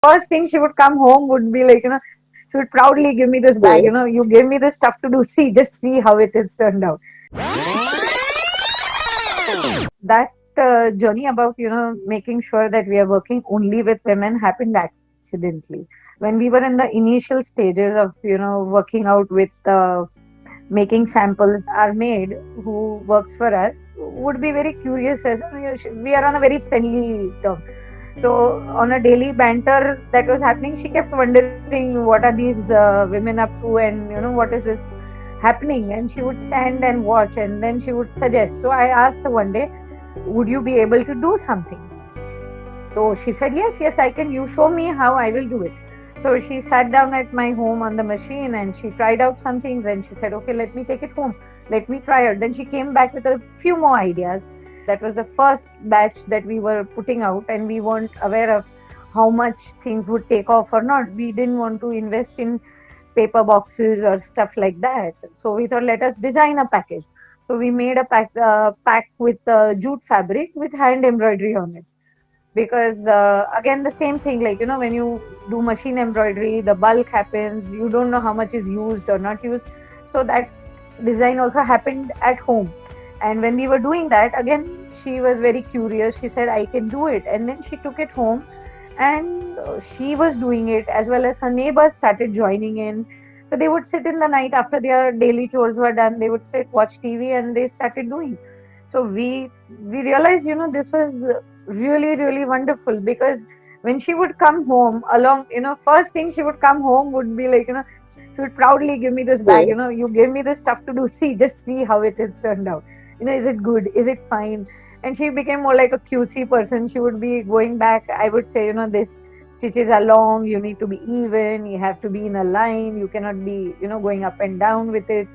first thing she would come home would be like, she would proudly give me this bag, Okay. you gave me this stuff to do. See, just see how it has turned out. That journey about, making sure that we are working only with women happened accidentally. When we were in the initial stages of, working out with making samples, our maid who works for us would be very curious as we are on a very friendly term. So on a daily banter that was happening, she kept wondering what are these women up to, and what is this happening. And she would stand and watch, and then she would suggest. So I asked her one day, would you be able to do something? So she said, yes, yes, I can. You show me how, I will do it. So she sat down at my home on the machine and she tried out some things and she said, okay, let me take it home. Let me try it. Then she came back with a few more ideas. That was the first batch that we were putting out, and we weren't aware of how much things would take off or not. We didn't want to invest in paper boxes or stuff like that. So we thought, let us design a package. So we made a pack with jute fabric with hand embroidery on it, because again the same thing, like when you do machine embroidery, the bulk happens, you don't know how much is used or not used. So that design also happened at home. And when we were doing that, again she was very curious, she said I can do it, and then she took it home. And she was doing it, as well as her neighbors started joining in. So they would sit in the night after their daily chores were done, they would sit, watch TV, and they started doing. So we realized, this was really really wonderful, because when she would come home along, first thing she would come home would be like, she would proudly give me this bag, Okay. you gave me this stuff to do. See, just see how it has turned out. Is it good, is it fine? And she became more like a QC person. She would be going back, I would say, this stitches are long, you need to be even, you have to be in a line, you cannot be, going up and down with it.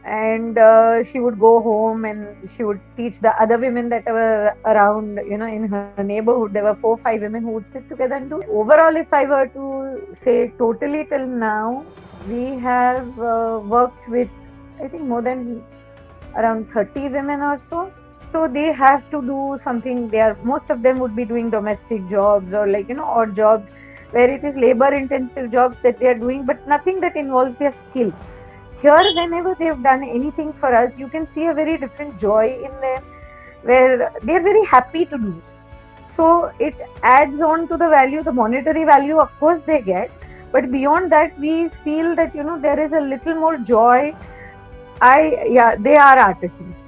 And she would go home and she would teach the other women that were around, in her neighborhood. There were 4 5 women who would sit together and do it. Overall, if I were to say totally till now, we have worked with, I think, more than around 30 women or so. So they have to do something. They are, most of them would be doing domestic jobs, or like, odd jobs where it is labor intensive jobs that they are doing, but nothing that involves their skill. Here, whenever they've done anything for us, you can see a very different joy in them, where they're very happy to do. So it adds on to the value, the monetary value, of course, they get. But beyond that, we feel that, there is a little more joy. Yeah, they are artisans.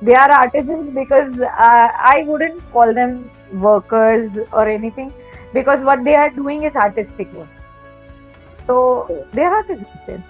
They are artisans, because I wouldn't call them workers or anything, because what they are doing is artistic work. So they are artisans then.